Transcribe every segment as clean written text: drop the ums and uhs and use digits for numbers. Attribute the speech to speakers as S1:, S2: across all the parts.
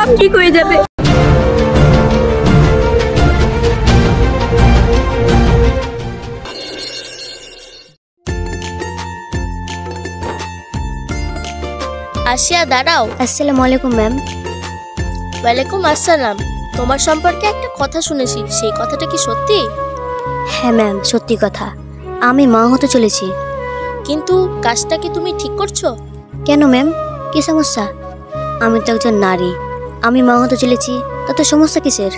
S1: সব ঠিক হয়ে যাবে।
S2: আসিয়া দাঁড়াও।
S3: আসসালামু আলাইকুম ম্যাম।
S2: ওয়ালাইকুম আসসালাম। তোমার সম্পর্কে একটা কথা শুনেছি, সেই কথাটা কি সত্যি?
S3: হ্যাঁ ম্যাম, সত্যি কথা। আমি মা হতে চলেছি।
S2: কিন্তু কাজটা কি তুমি ঠিক করছো?
S3: কেন ম্যাম, কি সমস্যা? আমি তো একজন নারী, আমি মা হতে চলেছি, তাতে সমস্যা কিসের?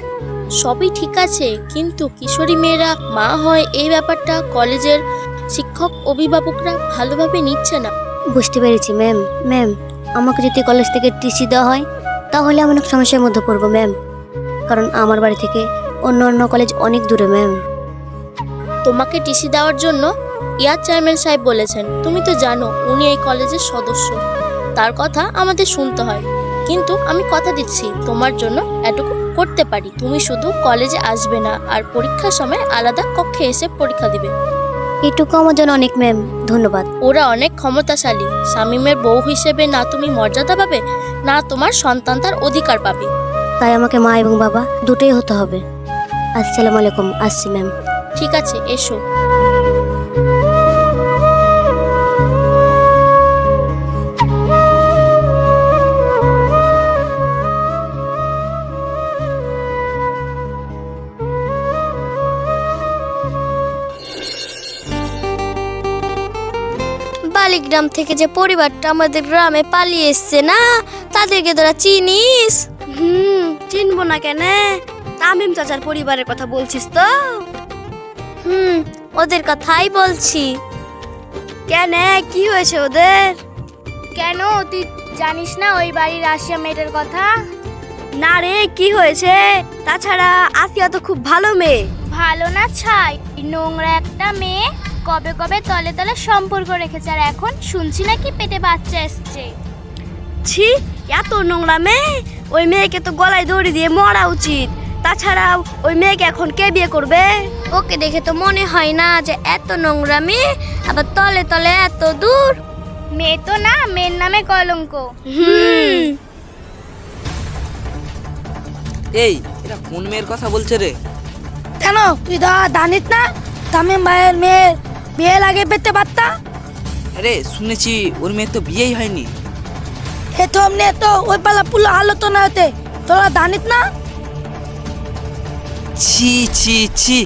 S2: সবই ঠিক আছে, কিন্তু কিশোরী মেয়েরা মা হয় এই ব্যাপারটা কলেজের শিক্ষক অভিভাবকরা ভালোভাবে নিচ্ছে না।
S3: বুঝতে পেরেছি ম্যাম। ম্যাম, আমাকে যদি কলেজ থেকে টিসি দেওয়া হয় তাহলে আমি অনেক সমস্যার মধ্যে পড়বো ম্যাম, কারণ আমার বাড়ি থেকে অন্য অন্য কলেজ অনেক দূরে ম্যাম।
S2: তোমাকে টিসি দেওয়ার জন্য ইয়ার চেয়ারম্যান সাহেব বলেছেন। তুমি তো জানো উনি এই কলেজের সদস্য, তার কথা আমাদের শুনতে হয়। কিন্তু আমি কথা দিচ্ছি তোমার জন্য এটুকু করতে পারি। তুমি শুধু কলেজে আসবে না, আর পরীক্ষার সময় আলাদা কক্ষে এসে পরীক্ষা দিবে।
S3: এটুকু আমার জন্য অনেক ম্যাম, ধন্যবাদ।
S2: ওরা অনেক ক্ষমতাশালী। শামীমের বউ হিসেবে না তুমি মর্যাদা পাবে, না তোমার সন্তান তার অধিকার পাবে।
S3: তাই আমাকে মা এবং বাবা দুটোই হতে হবে। আসসালামু আলাইকুম, আসছি ম্যাম।
S2: ঠিক আছে, এসো।
S4: বালিগ্রাম থেকে যে পরিবারটা আমাদের গ্রামে পালিয়ে এসছে না, তাদেরকে তোরা চিনিস? চিনবো না কেন? তামিম চাচার পরিবারের কথা বলছিস তো? ওদের কথাই বলছি। কেন, কি হয়েছে ওদের? কেন, তুই জানিস না ওই বাড়ির আসিয়া মেয়েটার কথা? না রে, কি হয়েছে? তাছাড়া আসিয়া তো খুব ভালো মেয়ে।
S5: ভালো না ছাই, নোংরা একটা মেয়ে। কবে কবে তলে তলে সম্পর্ক রেখেছে, আর এখন শুনছি নাকি পেটে বাচ্চা এসছে।
S4: ছি, এত নোংরা মেয়ে! ওই মেয়েকে তো গলায় দড়ি দিয়ে মরা উচিত। তাছাড়া ওই মেয়েকে এখন কে বিয়ে করবে? ওকে দেখে তো মনে হয় না যে এত নোংরা মেয়ে আবার তলে তলে এত দূর।
S5: মেয়ে তো না, মেয়ের নামে কলঙ্ক।
S6: এই, এরা কোন মেয়ের কথা বলছে রে?
S7: কেন, তুই জানিস না তামিম ভাইয়ের মেয়ের বিয়ে লাগে পেতে পারতা?
S6: আরে শুনেছি ওর মেয়ের তো বিয়েই হয়নি।
S7: এ তো এমনি তো ওই পালা পুলো আলোচনা হতে, তোরা জানিস না?
S6: ছি ছি ছি,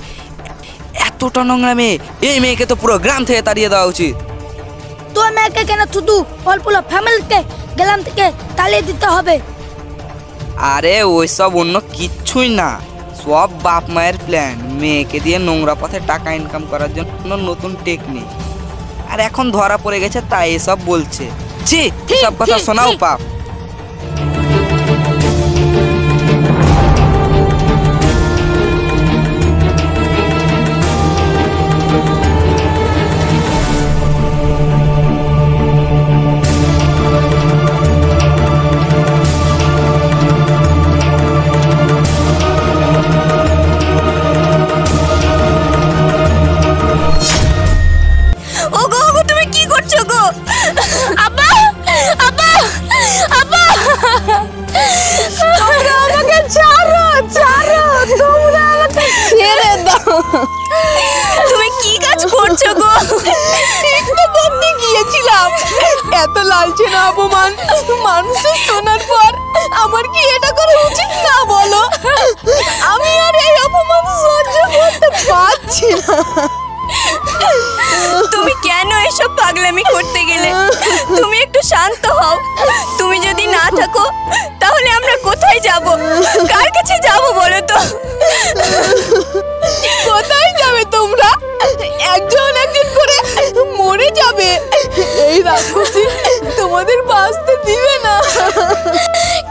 S6: এতটা নোংরা মেয়ে! এই মেয়েকে তো পুরো গ্রাম থেকে তাড়িয়ে দেওয়া উচিত।
S7: তোর মেয়েকে কেন, শুধু পুরো ফ্যামিলিকে গ্রাম থেকে তাড়িয়ে দিতে হবে?
S6: আরে ওইসব অন্য কিচ্ছুই না, সব বাপ মায়ের প্ল্যান। মেয়েকে দিয়ে নোংরা পথে টাকা ইনকাম করার জন্য নতুন টেকনিক। আর এখন ধরা পড়ে গেছে তাই এসব বলছে। ছি, সব কথা শোনাও পাপ।
S4: তুমি কি কাজ করছো গো?
S1: একটু করতে গিয়েছিলাম, এত লালচে না অপমান মানুষের শোনার পর আমার কি এটা করা উচিত না বলো? আমি আর এই অপমান সহ্য করতে পারছি না।
S4: তুমি কেন এসব পাগলামি করতে গেলে? তুমি একটু শান্ত হও। তুমি যদি না থাকো তাহলে আমরা কোথায় যাব? কার কাছে যাব বলো তো?
S1: কোথায় যাবে তোমরা? একজন একজন করে মরে যাবে। এই রাক্ষসী তোমাদের বাঁচতে দিবে না।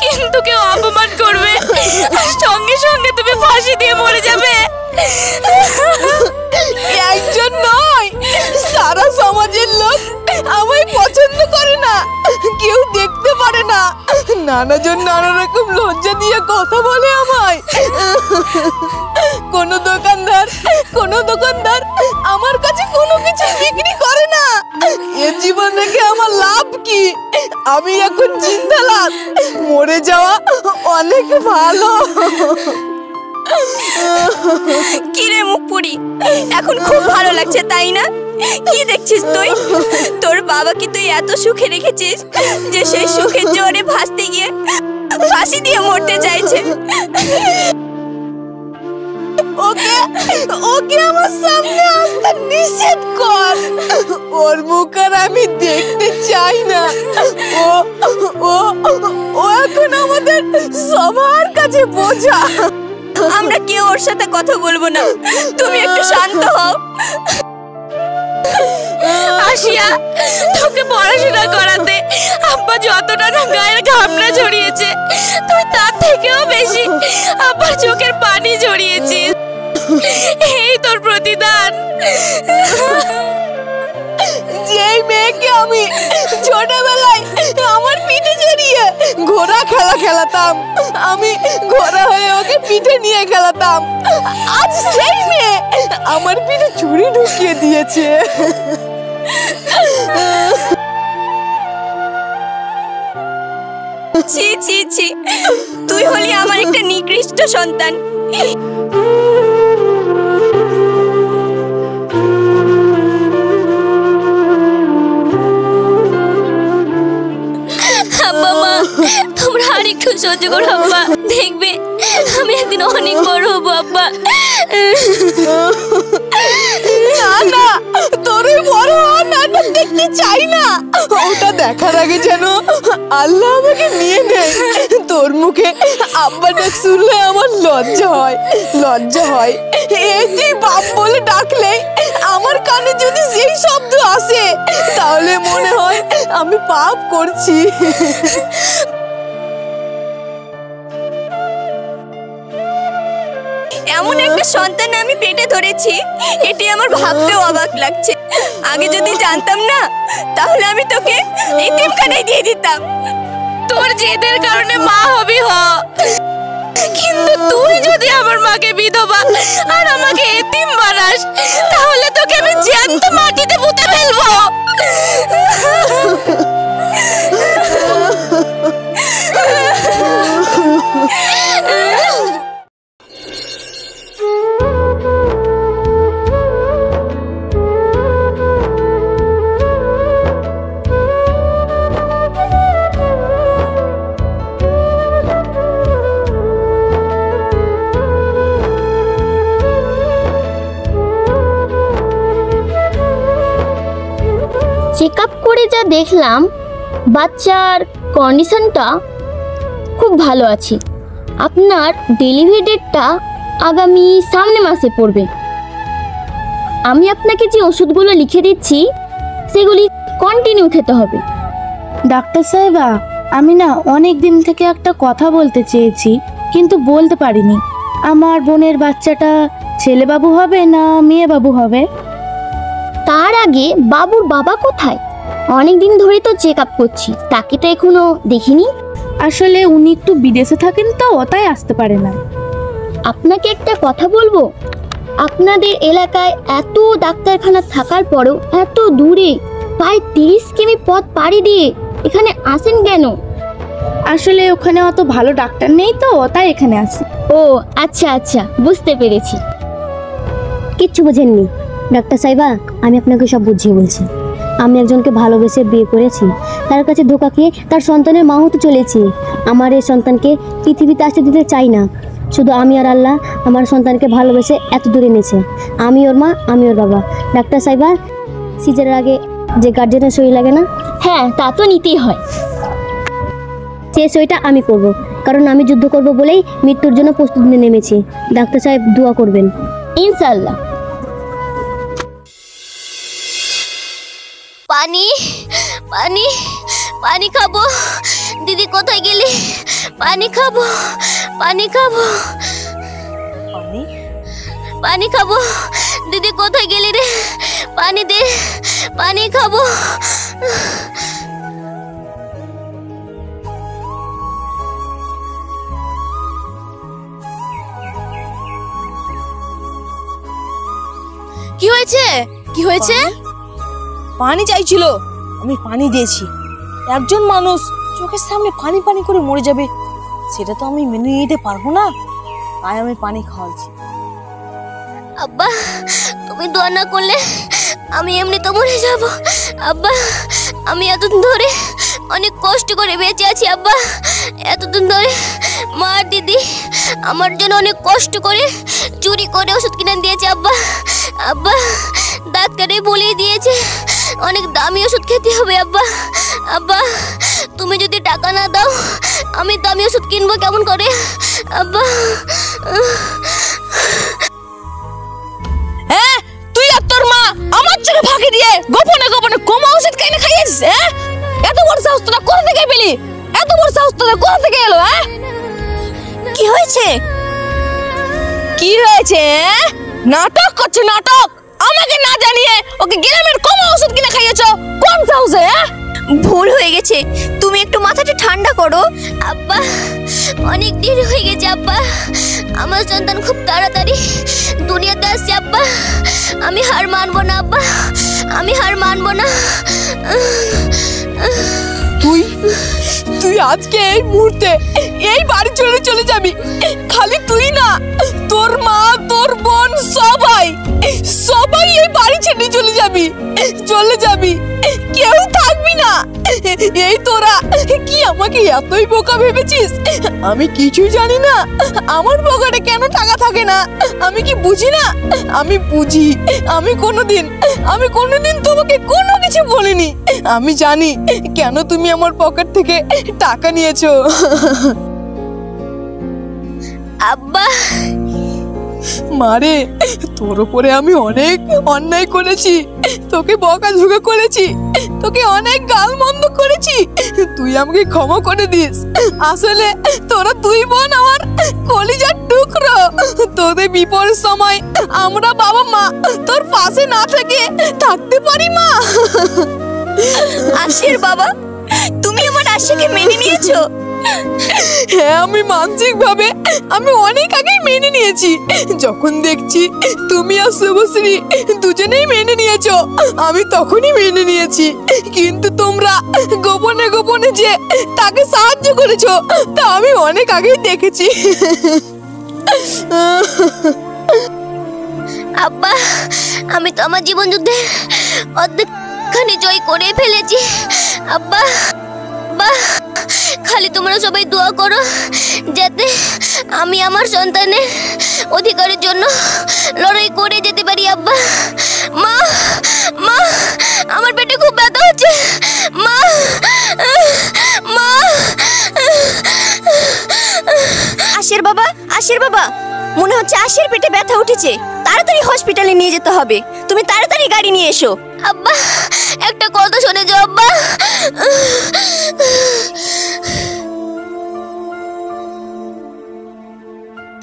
S4: কিন্তু কেউ অপমান করবে, সঙ্গে সঙ্গে তুমি ফাঁসি দিয়ে মরে যাবে।
S1: একজন নয়, সারা সমাজের লোক আমায় পছন্দ করে না, কেউ দেখতে পারে না। নানাজন নানা রকম লজ্জা দিয়ে কথা বলে আমায়। কোনো দোকানদার আমার কাছে কোনো কিছু বিক্রি করে না। এ জীবন রেখে আমার লাভ কি? আমি এখন জিন্দালাম, মরে যাওয়া অনেক ভালো।
S4: কিরে মুখ পুরি, এখন খুব ভালো লাগছে তাই না? কি দেখছিস তুই? তোর বাবাকে তুই এত সুখে রেখেছিস যে সেই সুখের জোরে ভাসতে গিয়ে ফাঁসি দিয়ে মরতে চাইছে।
S1: ওকে ওকে আমার সামনে আসতে নিষেধ কর। ওর মুখ আর আমি দেখতে চাই না। ও ও ও এখন আমাদের সবার কাছে বোঝা।
S4: আমরা কেউ ওর সাথে কথা বলবো না, তুমি একটু শান্ত হও। আসিয়া, তোকে পড়াশোনা করাতে আব্বা যতটা না গায়ের ঘামনা ঝরিয়েছে, তুই তার থেকেও বেশি আব্বার চোখের পানি ঝরিয়েছিস। এই তোর প্রতিদান।
S1: যেই মেয়েকে আমি ছোটবেলায় আমার পিঠে চড়িয়ে ঘোড়া খেলা খেলাতাম, আমি ঘোড়া হয়ে ওকে পিঠে নিয়ে খেলাতাম, আজ সেই মেয়ে আমার পিঠে ছুরি ঢুকিয়ে দিয়েছে।
S4: ছি ছি ছি, তুই হলি আমার একটা নিকৃষ্ট সন্তান। আব্বা মা, তোমরা আর একটু সহ্য করো আব্বা, দেখবে আমি একদিন অনেক বড় হবো আব্বা।
S1: না না, তোর বড় হওয়ার নাটক দেখতে চাই না। ওটা দেখার আগে যেন আল্লাহ আমাকে নিয়ে নেয়। তোর মুখে আব্বা ডাক শুনলে আমার লজ্জা হয়, লজ্জা হয়। এই তুই বাপ বলে ডাকলে আমার কানে যদি সেই শব্দ আসে তাহলে মনে হয় আমি পাপ করছি।
S4: এমন একটা সন্তান আমি পেটে ধরেছি, এটি আমার ভাবতেও অবাক লাগছে। আগে যদি জানতাম না তাহলে আমি তোকে এতিমখানায় দিয়ে দিতাম। তোর জেদের কারণে মা হবি হ, কিন্তু তুই যদি আমার মাকে বিধবা আর আমাকে এতিম বানাস তাহলে তোকে আমি জ্যান্ত মাটিতে পুঁতে ফেলবো।
S5: চেক আপ করে যা দেখলাম, বাচ্চার কন্ডিশনটা খুব ভালো আছে। আপনার ডেলিভারি ডেটটা আগামী সামনে মাসে পড়বে। আমি আপনাকে যে ওষুধগুলো লিখে দিচ্ছি সেগুলি কন্টিনিউ খেতে হবে।
S8: ডাক্তার সাহেবা, আমি না অনেক দিন থেকে একটা কথা বলতে চেয়েছি কিন্তু বলতে পারিনি। আমার বোনের বাচ্চাটা ছেলে বাবু হবে না মেয়ে বাবু হবে?
S5: তার আগে বাবুর বাবা কোথায়? অনেক দিন ধরে তো চেক আপ করছি, তাকে তো এখনো দেখিনি।
S8: আসলে উনি একটু বিদেশে থাকেন তো, তাই আসতে পারে না।
S5: আপনাকে একটা কথা বলবো, আপনাদের এলাকায় এত ডাক্তারখানা থাকার পরেও এত দূরে প্রায় 30 কিমি পথ পাড়ি দিয়ে এখানে আসেন কেন?
S8: আসলে ওখানে অত ভালো ডাক্তার নেই তো, তাই এখানে আসি।
S5: ও আচ্ছা আচ্ছা, বুঝতে পেরেছি।
S3: কিচ্ছু বোঝেননি ডাক্তার সাহেবা, আমি আপনাকে সব বুঝিয়ে বলছি। আমি একজনকে ভালোবেসে বিয়ে করেছি, তার কাছে ধোঁকা খেয়ে তার সন্তানের মা হতে চলেছি। আমার এই সন্তানকে পৃথিবীতে আসতে দিতে চাই না। শুধু আমি আর আল্লাহ আমার সন্তানকে ভালোবেসে এত দূরে এনেছে। আমি ওর মা, আমি ওর বাবা। ডাক্তার সাহেবা, সিজারের আগে যে গার্জেনের সই লাগে না?
S5: হ্যাঁ, তা তো নিতেই হয়।
S3: সেই সইটা আমি করব, কারণ আমি যুদ্ধ করব বলেই মৃত্যুর জন্য প্রস্তুতি নিয়ে নেমেছি। ডাক্তার সাহেব দোয়া করবেন।
S5: ইনশাআল্লাহ।
S4: পানি পানি পানি খাবো। দিদি কোথায় গেলি? পানি খাবো, পানি খাবো, পানি খাবো। দিদি কোথায় গেলি রে? পানি দে, পানি খাবো।
S1: কি হয়েছে? কি হয়েছে? পানি চাইছিল, আমি পানি দিয়েছি। একজন মানুষ চোখের সামনে পানি পানি করে মরে যাবে, সেটা তো আমি মেনে নিতে পারবো না। তাই আমি পানি খাওয়াচ্ছি।
S4: আব্বা তুমি দোয়া না করলে আমি এমনি তো মরে যাব। আব্বা আমি এতদিন ধরে অনেক কষ্ট করে বেঁচে আছি। আব্বা এতদিন ধরে মা আর দিদি আমার জন্য অনেক কষ্ট করে চুরি করে ওষুধ কিনে দিয়েছে। আব্বা আব্বা ডাক্তারে বলেই দিয়েছে অনেক দামি ওষুধ খেতে হবে। আব্বা আব্বা তুমি যদি টাকা না দাও আমি দামি ওষুধ কিনবো কেমন করে? আব্বা
S1: হ্যাঁ, তুই আর তোর মা আমার চোখে ফাঁকি দিয়ে গোপনে গোপনে কমা ওষুধ কিনে খাইয়েছিস। হ্যাঁ, এত বড় সাহস তোরা কোথা থেকে পেলি? এত বড় সাহস তোরা কোথা থেকে এলো? হ্যাঁ, কি হয়েছে? কি হয়েছে? নাটক করছে নাটক। আমাকে না জানিয়ে ওকে গ্রামের কমা ওষুধ কিনে খাইয়েছো, কোন সাহসে? হ্যাঁ,
S4: ভুল হয়ে গেছে, তুমি একটু মাথাটা ঠান্ডা করো। আব্বা অনেক দেরি হয়ে গেছে। আব্বা আমার সন্তান খুব তাড়াতাড়ি দুনিয়াতে আসছে। আব্বা আমি হার মানবো না। আব্বা আমি হার মানবো না।
S1: তুই আজকে এই মুহূর্তে এই বাড়ি ছেড়ে চলে যাবি। খালি তুই না, তোর মা, তোর বোন, সবাই এই বাড়ি ছেড়ে চলে যাবি। কেউ থাকবি না। এই তোরা কি আমাকে এতই বোকা ভেবেছিস? আমি কিছুই জানি না আমার পকেটে কেন টাকা থাকে না? আমি কি বুঝি না? আমি বুঝি। আমি কোনোদিন তোমাকে কোনো কিছু বলিনি। আমি জানি কেন তুমি আমার পকেট থেকে টাকা নিয়েছো।
S4: আব্বা
S1: মারে, তোর উপরে আমি অনেক অন্যায় করেছি, তোকে বকাঝকা করেছি, তোকে অনেক গালমন্দ করেছি। তুই আমাকে ক্ষমা করে দিস। আসলে তোরা দুই বোন আমার কলিজার টুকরো। তোদের বিপদের সময় আমরা বাবা মা তোর পাশে না থেকে থাকতে পারি মা?
S4: আশির বাবা, তুমি আমার আশাকে মেনে নিয়েছো?
S1: হ্যাঁ, আমি মানসিকভাবে আমি অনেক আগেই মেনে নিয়েছি। যখন দেখছি তুমি আর শুভশ্রী দুজনেই মেনে নিয়েছো, আমি তখনই মেনে নিয়েছি। কিন্তু তোমরা গোপনে গোপনে যে তাকে সাহায্য করেছো তা আমি অনেক আগেই দেখেছি।
S4: আব্বা আমি তো আমার জীবন যুদ্ধে অর্ধেকখানি জয় করে ফেলেছি। আব্বা খালি তোমরা সবাই দোয়া করো যাতে আমি আমার সন্তানের অধিকারের জন্য লড়াই করে যেতে পারি। আব্বা মা আমার পেটে খুব ব্যথা হচ্ছে। মা আশির বাবা মনে হচ্ছে আশির পেটে ব্যথা উঠেছে। তাড়াতাড়ি হসপিটালে নিয়ে যেতে হবে। তুমি তাড়াতাড়ি গাড়ি নিয়ে এসো। আব্বা একটা কথা শুনে যাও। আব্বা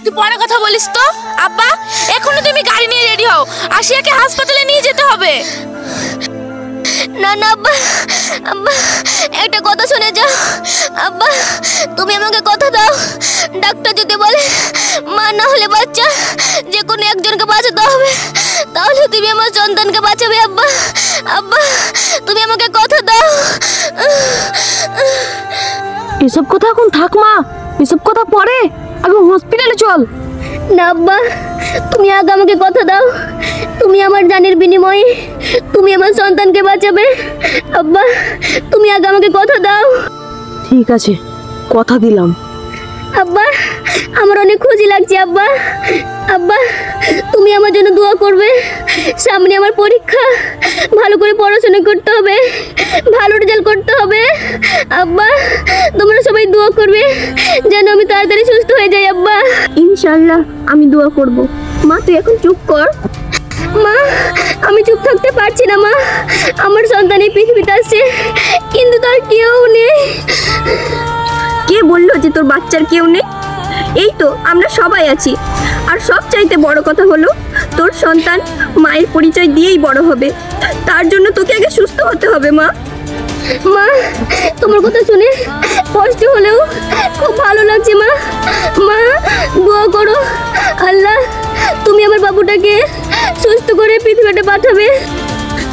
S8: তুই পরে কথা বলিস তো। আব্বা এখনো তুমি গাড়ি নিয়ে রেডি হও, আশিয়াকে হাসপাতালে নিয়ে যেতে হবে।
S4: না আব্বা একটা কথা শুনে যাও। আব্বা তুমি আমাকে কথা দাও, ডাক্তার যদি বলে মা না হলে বাচ্চা যে কোনো একজনকে বাঁচাতে হবে, তাহলে তুমি আমার সন্তানকে বাঁচাবে। আব্বা তুমি আমাকে কথা দাও।
S8: এসব কথা এখন থাক মা, এসব কথা পরে, আগে হসপিটালে চল।
S3: না আব্বা, তুমি আগে আমাকে কথা দাও। তুমি আমার জানের বিনিময়ে তুমি আমার সন্তানকে বাঁচাবে। আব্বা তুমি আগে আমাকে কথা দাও।
S8: ঠিক আছে, কথা দিলাম।
S3: আব্বা আমার অনেক খুশি লাগছে। আব্বা তুমি আমার জন্য দোয়া করবে। সামনে আমার পরীক্ষা, ভালো করে পড়াশোনা করতে হবে, ভালো রেজাল্ট করতে হবে। আব্বা তোমরা সবাই দোয়া করবে যেন আমি তাড়াতাড়ি সুস্থ হয়ে যাই। আব্বা ইনশাআল্লাহ আমি দোয়া করব। মা তুই এখন চুপ কর। মা আমি চুপ থাকতে পারছি না। মা আমার সন্তান এই পৃথিবীতে আসছে, কিন্তু তার কেউ নেই। কে বললো যে তোর বাচ্চার কেউ নেই? এই তো আমরা সবাই আছি। আর সবচাইতে বড় কথা হলো তোর সন্তান মায়ের পরিচয় দিয়েই বড় হবে। তার জন্য তোকে আগে সুস্থ হতে হবে। মা তোমার কথা শুনে কষ্ট হলেও খুব ভালো লাগছে। মা দোয়া করো আল্লাহ তুমি আমার বাবুটাকে সুস্থ করে পৃথিবীতে পাঠাবে।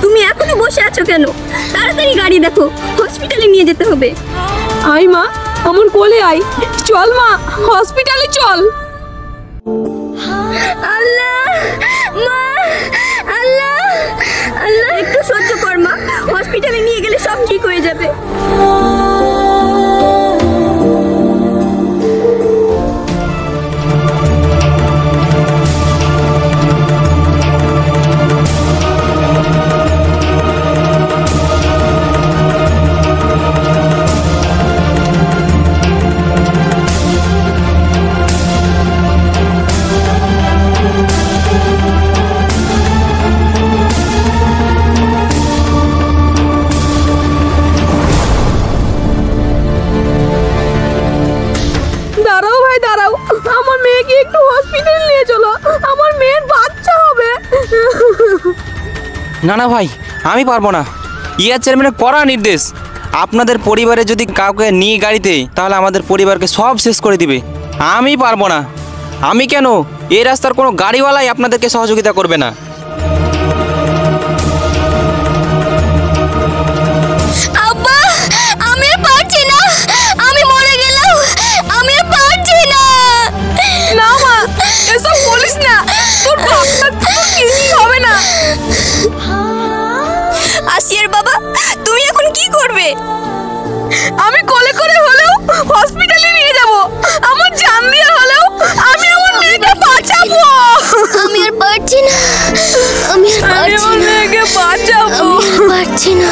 S3: তুমি এখনই বসে আছো
S4: আছো কেন? তাড়াতাড়ি গাড়ি দেখো, হসপিটালে নিয়ে যেতে হবে।
S1: আয় মা, আমার কোলে আয়, চল মা, হসপিটালে চল।
S4: আল্লাহ মা, আল্লাহ আল্লাহ, একটু সহ্য কর মা, হসপিটালে নিয়ে গেলে সব ঠিক হয়ে যাবে।
S1: দাঁড়াও ভাই দাঁড়াও, আমার মেয়েকে একটু হসপিটাল নিয়ে চলো, আমার মেয়ের বাচ্চা হবে।
S9: না না ভাই, আমি পারবো না। ইয়ার চেয়ারম্যানের কড়া নির্দেশ, আপনাদের পরিবারে যদি কাউকে নিয়ে গাড়িতে, তাহলে আমাদের পরিবারকে সব শেষ করে দিবে। আমি পারবো না। আমি কেন, এই রাস্তার কোনো গাড়িওয়ালাই আপনাদেরকে সহযোগিতা করবে না।
S4: আব্বা, আমি আর পারছি না, আমি মরে গেলাম, আমি আর পারছি না।
S1: না মা, এসব বলিস না, তোর বাচ্চা কিছুই হবে না।
S4: আসিয়ার বাবা, তুমি এখন কি করবে?
S1: আমি কোলে করে হলেও হসপিটালে নিয়ে যাব, আমার জান দিয়ে হলেও আমি আমার মেয়েকে বাঁচাবো।
S4: আমি আর পারছি না, আমি আর
S1: আমি
S4: পারছি
S1: আমার
S4: না,
S1: মেয়েকে বাঁচাবো।
S4: আমি আর পারছি না।